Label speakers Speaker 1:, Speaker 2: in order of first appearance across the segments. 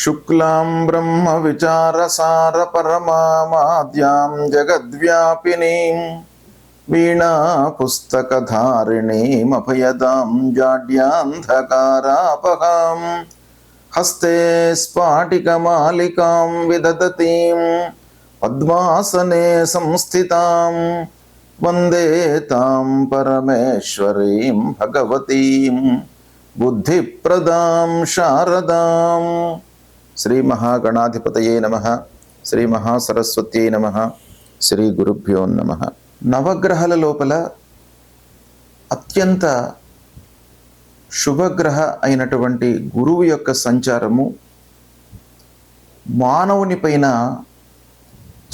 Speaker 1: శుక్లాం బ్రహ్మ విచారసార పరమామాద్యాం జగద్వ్యాపినీం వీణా పుస్తకధారిణీం అభయదాం జాడ్యాంధకారాపహాం హస్తే స్ఫాటికమాలికాం విదదతీం పద్మాసనే సంస్థితాం వందే తాం పరమేశ్వరీం భగవతీం బుద్ధిప్రదాం శారదాం. శ్రీ మహాగణాధిపతయే నమః. శ్రీ మహాసరస్వత్యై నమః. శ్రీ గురుభ్యో నమః. నవగ్రహాల లోపల అత్యంత శుభగ్రహ అయినటువంటి గురువు యొక్క సంచారము మానవుని పైన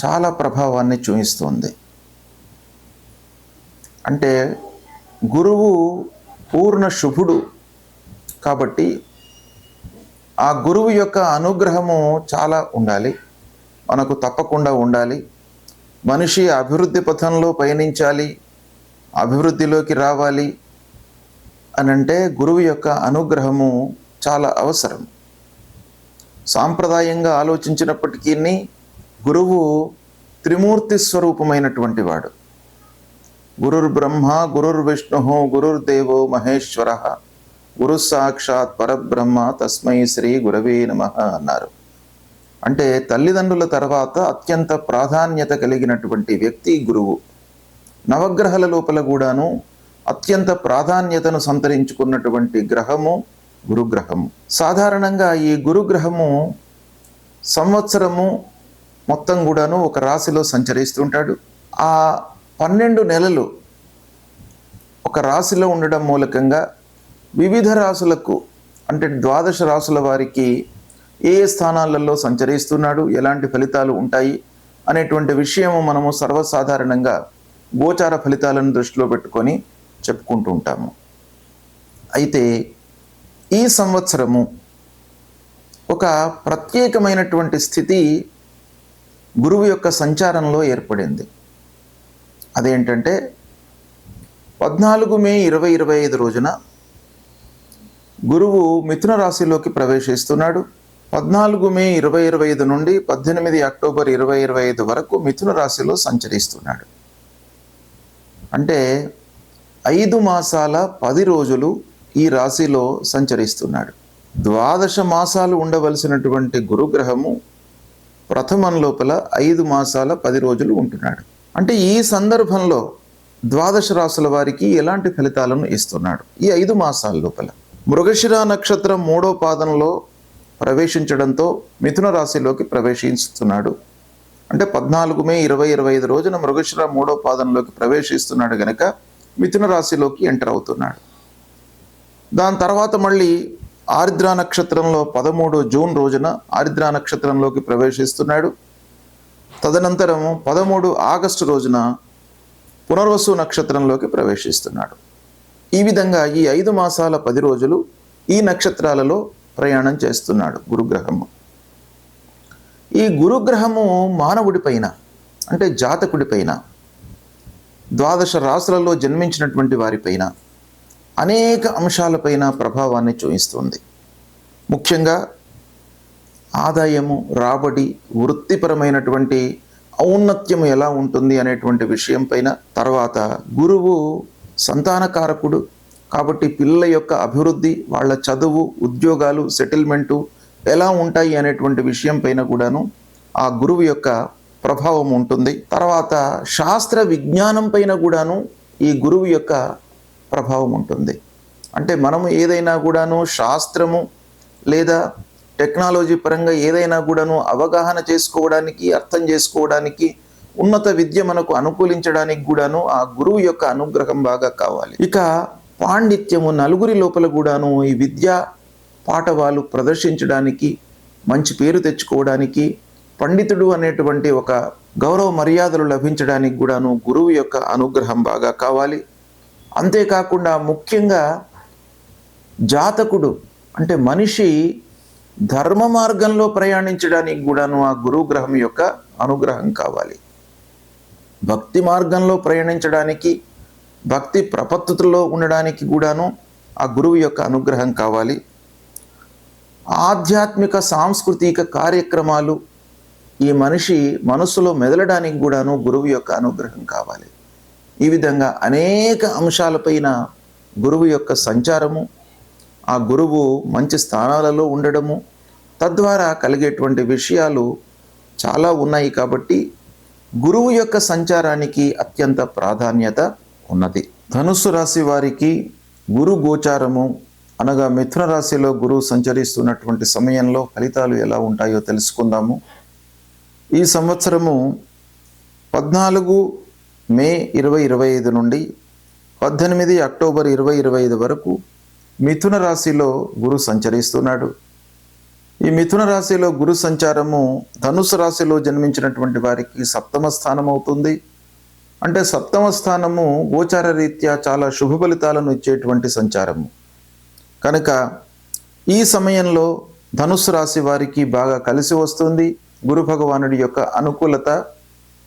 Speaker 1: చాలా ప్రభావాన్ని చూపిస్తుంది. అంటే గురువు పూర్ణ శుభుడు కాబట్టి ఆ గురువు యొక్క అనుగ్రహము చాలా ఉండాలి, మనకు తప్పకుండా ఉండాలి. మనిషి అభివృద్ధి పథంలో పయనించాలి, అభివృద్ధిలోకి రావాలి అనంటే గురువు యొక్క అనుగ్రహము చాలా అవసరం. సాంప్రదాయంగా ఆలోచించినప్పటికీ గురువు త్రిమూర్తి స్వరూపమైనటువంటి వాడు. గురుర్బ్రహ్మ గురుర్విష్ణు గురుర్దేవో మహేశ్వర గురు సాక్షాత్ పరబ్రహ్మ తస్మై శ్రీ గురవే నమః అన్నారు. అంటే తల్లిదండ్రుల తర్వాత అత్యంత ప్రాధాన్యత కలిగినటువంటి వ్యక్తి గురువు. నవగ్రహాల లోపల కూడాను అత్యంత ప్రాధాన్యతను సంతరించుకున్నటువంటి గ్రహము గురుగ్రహము. సాధారణంగా ఈ గురుగ్రహము సంవత్సరము మొత్తం కూడాను ఒక రాశిలో సంచరిస్తుంటాడు. ఆ 12 నెలలు ఒక రాశిలో ఉండడం మూలకంగా వివిధ రాశులకు అంటే 12 రాశుల వారికి ఏ స్థానాలలో సంచరిస్తున్నాడు, ఎలాంటి ఫలితాలు ఉంటాయి అనేటువంటి విషయము మనము సర్వసాధారణంగా గోచార ఫలితాలను దృష్టిలో పెట్టుకొని చెప్పుకుంటూ ఉంటాము. అయితే ఈ సంవత్సరము ఒక ప్రత్యేకమైనటువంటి స్థితి గురువు యొక్క సంచారంలో ఏర్పడింది. అదేంటంటే 14 మే 2025 రోజున గురువు మిథున రాశిలోకి ప్రవేశిస్తున్నాడు. 14 మే 2025 నుండి 18 అక్టోబర్ 2025 వరకు మిథున రాశిలో సంచరిస్తున్నాడు. అంటే 5 మాసాల 10 రోజులు ఈ రాశిలో సంచరిస్తున్నాడు. 12 మాసాలు ఉండవలసినటువంటి గురుగ్రహము ప్రథమం లోపల 5 మాసాల 10 రోజులు ఉంటున్నాడు. అంటే ఈ సందర్భంలో 12 రాశుల వారికి ఎలాంటి ఫలితాలను ఇస్తున్నాడు ఈ 5 మాసాల లోపల? మృగశిర నక్షత్రం 3వ పాదంలో ప్రవేశించడంతో మిథున రాశిలోకి ప్రవేశిస్తున్నాడు. అంటే 14 మే 2025 రోజున మృగశిర 3వ పాదంలోకి ప్రవేశిస్తున్నాడు గనక మిథున రాశిలోకి ఎంటర్ అవుతున్నాడు. దాని తర్వాత మళ్ళీ ఆరిద్ర నక్షత్రంలో 13 జూన్ రోజున ఆరిద్ర నక్షత్రంలోకి ప్రవేశిస్తున్నాడు. తదనంతరం 13 ఆగస్టు రోజున పునర్వసు నక్షత్రంలోకి ప్రవేశిస్తున్నాడు. ఈ విధంగా ఈ 5 మాసాల 10 రోజులు ఈ నక్షత్రాలలో ప్రయాణం చేస్తున్నాడు గురుగ్రహము. ఈ గురుగ్రహము మానవుడి పైన అంటే జాతకుడి పైన 12 రాశులలో జన్మించినటువంటి వారిపైన అనేక అంశాలపైన ప్రభావాన్ని చూపిస్తుంది. ముఖ్యంగా ఆదాయము, రాబడి, వృత్తిపరమైనటువంటి ఔన్నత్యము ఎలా ఉంటుంది అనేటువంటి విషయం పైన, తర్వాత గురువు సంతానకారకుడు కాబట్టి పిల్లల యొక్క అభివృద్ధి, వాళ్ళ చదువు, ఉద్యోగాలు, సెటిల్మెంటు ఎలా ఉంటాయి అనేటువంటి విషయం పైన కూడాను ఆ గురువు యొక్క ప్రభావం ఉంటుంది. తర్వాత శాస్త్ర విజ్ఞానం పైన కూడాను ఈ గురువు యొక్క ప్రభావం ఉంటుంది. అంటే మనము ఏదైనా కూడాను శాస్త్రము లేదా టెక్నాలజీ పరంగా ఏదైనా కూడాను అవగాహన చేసుకోవడానికి, అర్థం చేసుకోవడానికి, ఉన్నత విద్య మనకు అనుకూలించడానికి కూడాను ఆ గురువు యొక్క అనుగ్రహం బాగా కావాలి. ఇక పాండిత్యము, నలుగురి లోపల కూడాను ఈ విద్యా పాఠవాలు ప్రదర్శించడానికి, మంచి పేరు తెచ్చుకోవడానికి, పండితుడు అనేటువంటి ఒక గౌరవ మర్యాదలు లభించడానికి కూడాను గురువు యొక్క అనుగ్రహం బాగా కావాలి. అంతేకాకుండా ముఖ్యంగా జాతకుడు అంటే మనిషి ధర్మ మార్గంలో ప్రయాణించడానికి కూడాను ఆ గురువు గ్రహం యొక్క అనుగ్రహం కావాలి. భక్తి మార్గంలో ప్రయాణించడానికి, భక్తి ప్రపత్తులో ఉండడానికి కూడాను ఆ గురువు యొక్క అనుగ్రహం కావాలి. ఆధ్యాత్మిక సాంస్కృతిక కార్యక్రమాలు ఈ మనిషి మనసులో మెదలడానికి కూడాను గురువు యొక్క అనుగ్రహం కావాలి. ఈ విధంగా అనేక అంశాలపైన గురువు యొక్క సంచారము, ఆ గురువు మంచి స్థానాలలో ఉండడము, తద్వారా కలిగేటువంటి విషయాలు చాలా ఉన్నాయి. కాబట్టి గురువు యొక్క సంచారానికి అత్యంత ప్రాధాన్యత ఉన్నది. ధనుస్సు రాశి వారికి గురు గోచారము అనగా మిథున రాశిలో గురువు సంచరిస్తున్నటువంటి సమయంలో ఫలితాలు ఎలా ఉంటాయో తెలుసుకుందాము. ఈ సంవత్సరము 14 మే 2025 నుండి 18 అక్టోబర్ 2025 వరకు మిథున రాశిలో గురు సంచరిస్తున్నాడు. ఈ మిథున రాశిలో గురు సంచారము ధనుసు రాశిలో జన్మించినటువంటి వారికి సప్తమ స్థానం అవుతుంది. అంటే సప్తమ స్థానము గోచార రీత్యా చాలా శుభ ఫలితాలను ఇచ్చేటువంటి సంచారము కనుక ఈ సమయంలో ధనుసు రాశి వారికి బాగా కలిసి వస్తుంది. గురు భగవానుడి యొక్క అనుకూలత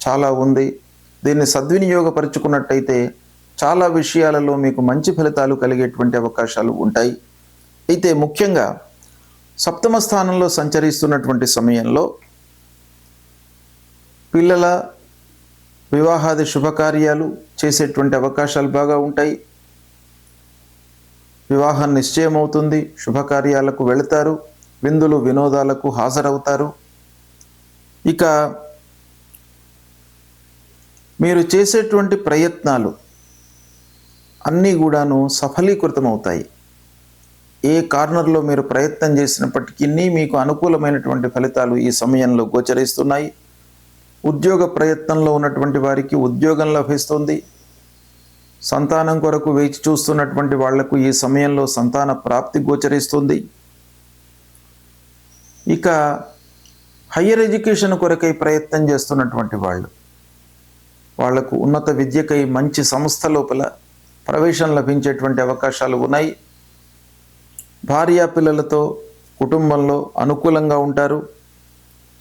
Speaker 1: చాలా ఉంది. దీన్ని సద్వినియోగపరుచుకున్నట్టయితే చాలా విషయాలలో మీకు మంచి ఫలితాలు కలిగేటువంటి అవకాశాలు ఉంటాయి. అయితే ముఖ్యంగా సప్తమ స్థానంలో సంచరిస్తున్నటువంటి సమయంలో పిల్లల వివాహాది శుభకార్యాలు చేసేటువంటి అవకాశాలు బాగా ఉంటాయి. వివాహం నిశ్చయమవుతుంది, శుభకార్యాలకు వెళతారు, విందులు వినోదాలకు హాజరవుతారు. ఇక మీరు చేసేటువంటి ప్రయత్నాలు అన్నీ కూడాను సఫలీకృతమవుతాయి. ఏ కార్నర్లో మీరు ప్రయత్నం చేసినప్పటికీ మీకు అనుకూలమైనటువంటి ఫలితాలు ఈ సమయంలో గోచరిస్తున్నాయి. ఉద్యోగ ప్రయత్నంలో ఉన్నటువంటి వారికి ఉద్యోగం లభిస్తుంది. సంతానం కొరకు వేచి చూస్తున్నటువంటి వాళ్లకు ఈ సమయంలో సంతాన ప్రాప్తి గోచరిస్తుంది. ఇక హయ్యర్ ఎడ్యుకేషన్ కొరకై ప్రయత్నం చేస్తున్నటువంటి వాళ్లకు ఉన్నత విద్యకై మంచి సంస్థ లోపల ప్రవేశం లభించేటువంటి అవకాశాలు ఉన్నాయి. భార్యా పిల్లలతో కుటుంబంలో అనుకూలంగా ఉంటారు.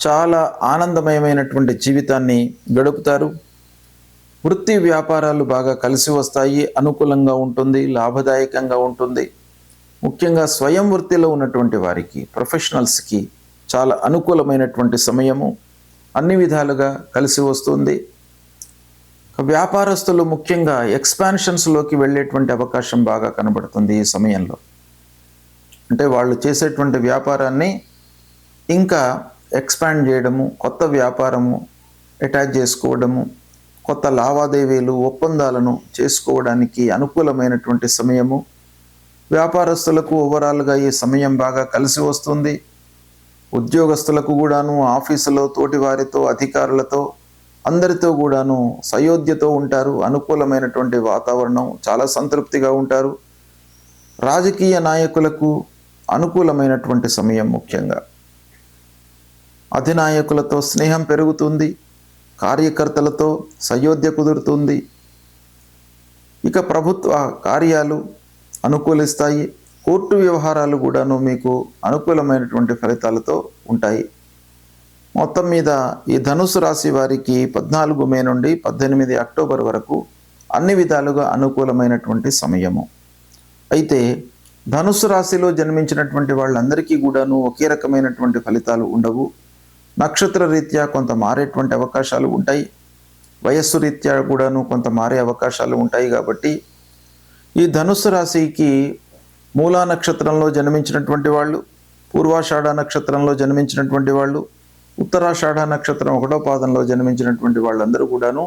Speaker 1: చాలా ఆనందమయమైనటువంటి జీవితాన్ని గడుపుతారు. వృత్తి వ్యాపారాలు బాగా కలిసి వస్తాయి, అనుకూలంగా ఉంటుంది, లాభదాయకంగా ఉంటుంది. ముఖ్యంగా స్వయం వృత్తిలో ఉన్నటువంటి వారికి, ప్రొఫెషనల్స్కి చాలా అనుకూలమైనటువంటి సమయము, అన్ని విధాలుగా కలిసి వస్తుంది. వ్యాపారస్తులు ముఖ్యంగా ఎక్స్పాన్షన్స్లోకి వెళ్ళేటువంటి అవకాశం బాగా కనబడుతుంది ఈ సమయంలో. అంటే వాళ్ళు చేసేటువంటి వ్యాపారాన్ని ఇంకా ఎక్స్పాండ్ చేయడము, కొత్త వ్యాపారము అటాచ్ చేసుకోవడము, కొత్త లావాదేవీలు ఒప్పందాలను చేసుకోవడానికి అనుకూలమైనటువంటి సమయము. వ్యాపారస్తులకు ఓవరాల్గా ఈ సమయం బాగా కలిసి వస్తుంది. ఉద్యోగస్తులకు కూడాను ఆఫీసులో తోటి వారితో, అధికారులతో, అందరితో కూడాను సయోధ్యతో ఉంటారు. అనుకూలమైనటువంటి వాతావరణం, చాలా సంతృప్తిగా ఉంటారు. రాజకీయ నాయకులకు అనుకూలమైనటువంటి సమయం. ముఖ్యంగా అధినాయకులతో స్నేహం పెరుగుతుంది, కార్యకర్తలతో సయోధ్య కుదురుతుంది. ఇక ప్రభుత్వ కార్యాలు అనుకూలిస్తాయి. కోర్టు వ్యవహారాలు కూడాను మీకు అనుకూలమైనటువంటి ఫలితాలతో ఉంటాయి. మొత్తం మీద ఈ ధనుసు రాశి వారికి 14 మే నుండి 18 అక్టోబర్ వరకు అన్ని విధాలుగా అనుకూలమైనటువంటి సమయము. అయితే ధనుసు రాశిలో జన్మించినటువంటి వాళ్ళందరికీ కూడాను ఒకే రకమైనటువంటి ఫలితాలు ఉండవు. నక్షత్ర రీత్యా కొంత మారేటువంటి అవకాశాలు ఉంటాయి. వయస్సు రీత్యా కూడాను కొంత మారే అవకాశాలు ఉంటాయి. కాబట్టి ఈ ధనుస్సు రాశికి మూలా నక్షత్రంలో జన్మించినటువంటి వాళ్ళు, పూర్వాషాఢ నక్షత్రంలో జన్మించినటువంటి వాళ్ళు, ఉత్తరాషాఢ నక్షత్రం 1వ పాదంలో జన్మించినటువంటి వాళ్ళందరూ కూడాను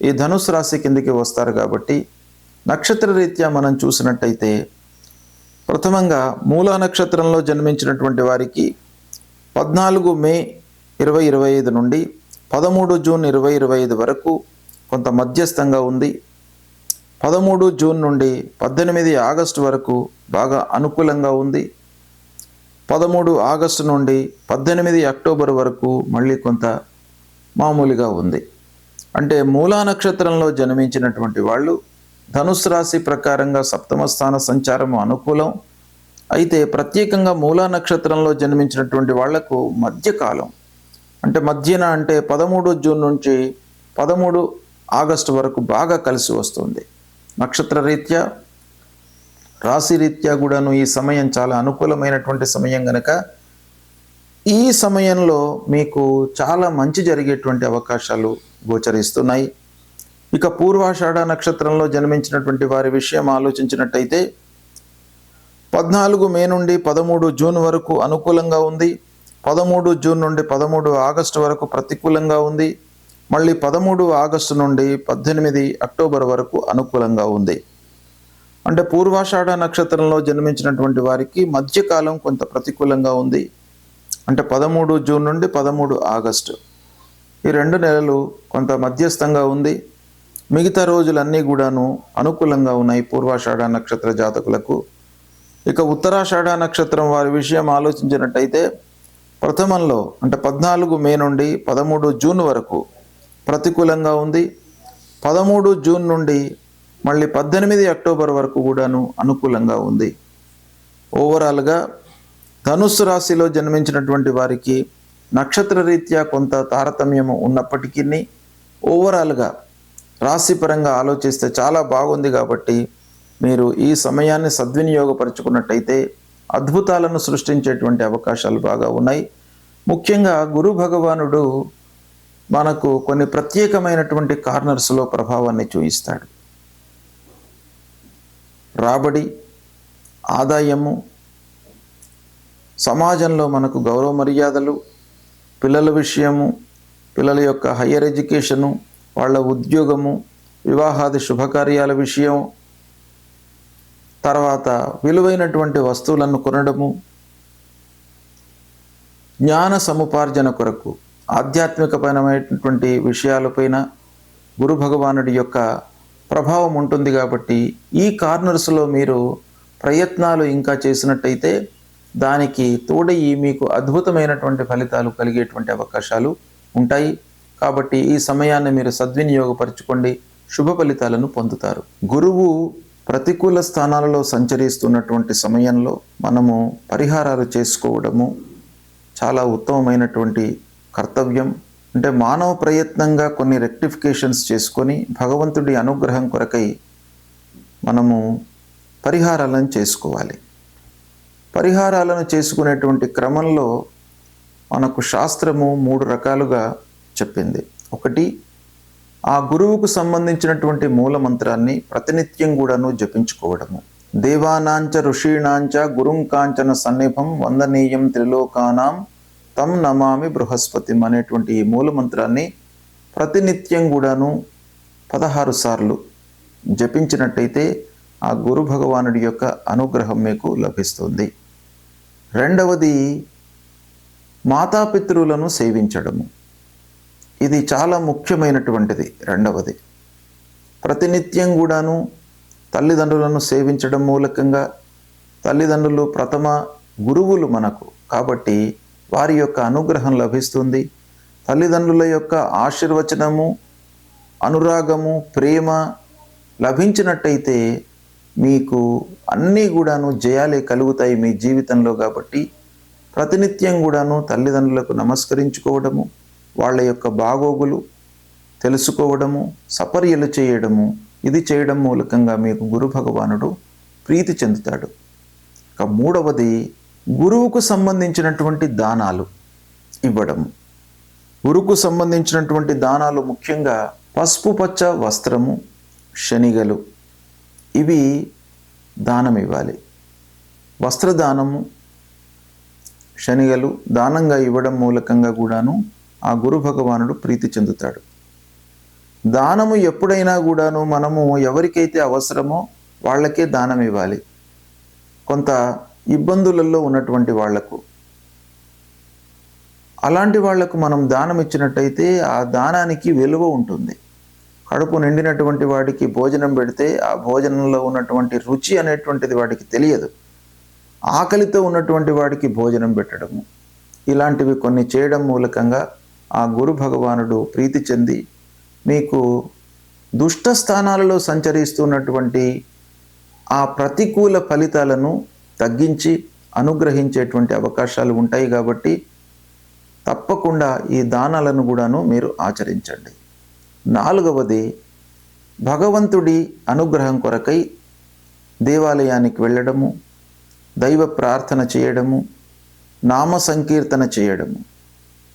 Speaker 1: ఈ ధనుస్సు రాశి కిందికి వస్తారు. కాబట్టి నక్షత్ర రీత్యా మనం చూసినట్టయితే ప్రథమంగా మూలా నక్షత్రంలో జన్మించినటువంటి వారికి 14 మే 2025 నుండి 13 జూన్ 2025 వరకు కొంత మధ్యస్థంగా ఉంది. 13 జూన్ నుండి 18 ఆగస్టు వరకు బాగా అనుకూలంగా ఉంది. 13 ఆగస్టు నుండి 18 అక్టోబర్ వరకు మళ్ళీ కొంత మామూలుగా ఉంది. అంటే మూలా నక్షత్రంలో జన్మించినటువంటి వాళ్ళు ధనుస్సు రాశి ప్రకారంగా సప్తమ స్థాన సంచారము అనుకూలం. అయితే ప్రత్యేకంగా మూలా నక్షత్రంలో జన్మించినటువంటి వాళ్లకు మధ్యకాలం, అంటే మధ్యన అంటే 13 జూన్ నుంచి 13 ఆగస్టు వరకు బాగా కలిసి వస్తుంది. నక్షత్ర రీత్యా రాశి రీత్యా కూడాను ఈ సమయం చాలా అనుకూలమైనటువంటి సమయం గనక ఈ సమయంలో మీకు చాలా మంచి జరిగేటువంటి అవకాశాలు గోచరిస్తున్నాయి. ఇక పూర్వాషాఢ నక్షత్రంలో జన్మించినటువంటి వారి విషయం ఆలోచించినట్టయితే 14 మే నుండి 13 జూన్ వరకు అనుకూలంగా ఉంది. 13 జూన్ నుండి 13 ఆగస్టు వరకు ప్రతికూలంగా ఉంది. మళ్ళీ 13 ఆగస్టు నుండి 18 అక్టోబర్ వరకు అనుకూలంగా ఉంది. అంటే పూర్వాషాఢ నక్షత్రంలో జన్మించినటువంటి వారికి మధ్యకాలం కొంత ప్రతికూలంగా ఉంది. అంటే 13 జూన్ నుండి 13 ఆగస్టు ఈ 2 నెలలు కొంత మధ్యస్థంగా ఉంది. మిగతా రోజులన్నీ కూడాను అనుకూలంగా ఉన్నాయి పూర్వాషాఢ నక్షత్ర జాతకులకు. ఇక ఉత్తరాషాఢ నక్షత్రం వారి విషయం ఆలోచించినట్టయితే ప్రథమంలో అంటే 14 మే నుండి 13 జూన్ వరకు ప్రతికూలంగా ఉంది. 13 జూన్ నుండి మళ్ళీ 18 అక్టోబర్ వరకు కూడాను అనుకూలంగా ఉంది. ఓవరాల్గా ధనుస్సు రాశిలో జన్మించినటువంటి వారికి నక్షత్ర రీత్యా కొంత తారతమ్యము ఉన్నప్పటికీ ఓవరాల్గా రాశిపరంగా ఆలోచిస్తే చాలా బాగుంది. కాబట్టి మీరు ఈ సమయాన్ని సద్వినియోగపరుచుకున్నట్టయితే అద్భుతాలను సృష్టించేటువంటి అవకాశాలు బాగా ఉన్నాయి. ముఖ్యంగా గురు భగవానుడు మనకు కొన్ని ప్రత్యేకమైనటువంటి కార్నర్స్లో ప్రభావాన్ని చూపిస్తాడు. రాబడి, ఆదాయము, సమాజంలో మనకు గౌరవ మర్యాదలు, పిల్లల విషయము, పిల్లల యొక్క హయ్యర్ ఎడ్యుకేషను, వాళ్ళ ఉద్యోగము, వివాహాది శుభకార్యాల విషయం, తర్వాత విలువైనటువంటి వస్తువులను కొనడము, జ్ఞాన సముపార్జన కొరకు ఆధ్యాత్మికపరమైనటువంటి విషయాలపైన గురు భగవానుడి యొక్క ప్రభావం ఉంటుంది. కాబట్టి ఈ కార్నర్స్లో మీరు ప్రయత్నాలు ఇంకా చేసినట్టయితే దానికి తోడయి మీకు అద్భుతమైనటువంటి ఫలితాలు కలిగేటువంటి అవకాశాలు ఉంటాయి. కాబట్టి ఈ సమయాన్ని మీరు సద్వినియోగపరచుకోండి, శుభ ఫలితాలను పొందుతారు. గురువు ప్రతికూల స్థానాలలో సంచరిస్తున్నటువంటి సమయంలో మనము పరిహారాలు చేసుకోవడము చాలా ఉత్తమమైనటువంటి కర్తవ్యం. అంటే మానవ ప్రయత్నంగా కొన్ని రెక్టిఫికేషన్స్ చేసుకొని భగవంతుడి అనుగ్రహం కొరకై మనము పరిహారాలను చేసుకోవాలి. పరిహారాలను చేసుకునేటువంటి క్రమంలో మనకు శాస్త్రము 3 రకాలుగా చెప్పింది. ఒకటి, ఆ గురువుకు సంబంధించినటువంటి మూల మంత్రాన్ని ప్రతినిత్యం కూడాను జపించుకోవడము. దేవానాంచ ఋషీణాంచ గురుంకాంచన సన్నిభం వందనీయం త్రిలోకానాం తం నమామి బృహస్పతిం అనేటువంటి ఈ మూల మంత్రాన్ని ప్రతినిత్యం కూడాను 16 సార్లు జపించినట్టయితే ఆ గురు భగవానుడి యొక్క అనుగ్రహం మీకు లభిస్తుంది. రెండవది, మాతాపితృలను సేవించడము. ఇది చాలా ముఖ్యమైనటువంటిది. రెండవది, ప్రతినిత్యం కూడాను తల్లిదండ్రులను సేవించడం మూలకంగా, తల్లిదండ్రులు ప్రథమ గురువులు మనకు, కాబట్టి వారి యొక్క అనుగ్రహం లభిస్తుంది. తల్లిదండ్రుల యొక్క ఆశీర్వచనము, అనురాగము, ప్రేమ లభించినట్టయితే మీకు అన్నీ కూడాను జయాలే కలుగుతాయి మీ జీవితంలో. కాబట్టి ప్రతినిత్యం కూడాను తల్లిదండ్రులకు నమస్కరించుకోవడము, వాళ్ళ యొక్క బాగోగులు తెలుసుకోవడము, సపర్యలు చేయడము, ఇది చేయడం మూలకంగా మీకు గురు భగవానుడు ప్రీతి చెందుతాడు. ఇక మూడవది, గురువుకు సంబంధించినటువంటి దానాలు ఇవ్వడము. గురువుకు సంబంధించినటువంటి దానాలు ముఖ్యంగా పసుపు పచ్చ వస్త్రము, శనిగలు, ఇవి దానం ఇవ్వాలి. వస్త్రదానము, శనిగలు దానంగా ఇవ్వడం మూలకంగా కూడాను ఆ గురు భగవానుడు ప్రీతి చెందుతాడు. దానము ఎప్పుడైనా కూడాను మనము ఎవరికైతే అవసరమో వాళ్ళకే దానం ఇవ్వాలి. కొంత ఇబ్బందులలో ఉన్నటువంటి వాళ్లకు, అలాంటి వాళ్లకు మనం దానం ఇచ్చినట్టయితే ఆ దానానికి విలువ ఉంటుంది. కడుపు నిండినటువంటి వాడికి భోజనం పెడితే ఆ భోజనంలో ఉన్నటువంటి రుచి అనేటువంటిది వాడికి తెలియదు. ఆకలితో ఉన్నటువంటి వాడికి భోజనం పెట్టడము, ఇలాంటివి కొన్ని చేయడం మూలకంగా ఆ గురు భగవానుడు ప్రీతి చెంది మీకు దుష్ట స్థానాలలో సంచరిస్తున్నటువంటి ఆ ప్రతికూల ఫలితాలను తగ్గించి అనుగ్రహించేటువంటి అవకాశాలు ఉంటాయి. కాబట్టి తప్పకుండా ఈ దానాలను కూడాను మీరు ఆచరించండి. నాలుగవది, భగవంతుడి అనుగ్రహం కొరకై దేవాలయానికి వెళ్ళడము, దైవ ప్రార్థన చేయడము, నామ సంకీర్తన చేయడము,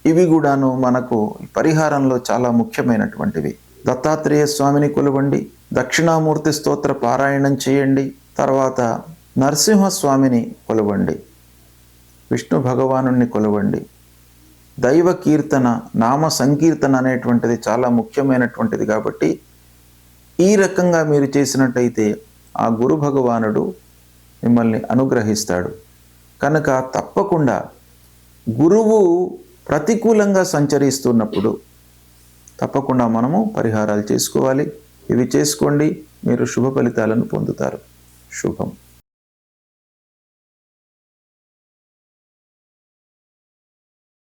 Speaker 1: ఇవి కూడాను మనకు పరిహారంలో చాలా ముఖ్యమైనటువంటివి. దత్తాత్రేయ స్వామిని కొలవండి, దక్షిణామూర్తి స్తోత్ర పారాయణం చేయండి, తర్వాత నరసింహస్వామిని కొలవండి, విష్ణు భగవానుణ్ణి కొలవండి. దైవ కీర్తన, నామ సంకీర్తన అనేటువంటిది చాలా ముఖ్యమైనటువంటిది కాబట్టి ఈ రకంగా మీరు చేసినట్టయితే ఆ గురు భగవానుడు మిమ్మల్ని అనుగ్రహిస్తాడు. కనుక తప్పకుండా గురువు ప్రతికూలంగా సంచరిస్తున్నప్పుడు తప్పకుండా మనము పరిహారాలు చేసుకోవాలి. ఇవి చేసుకోండి, మీరు శుభ ఫలితాలను పొందుతారు. శుభం.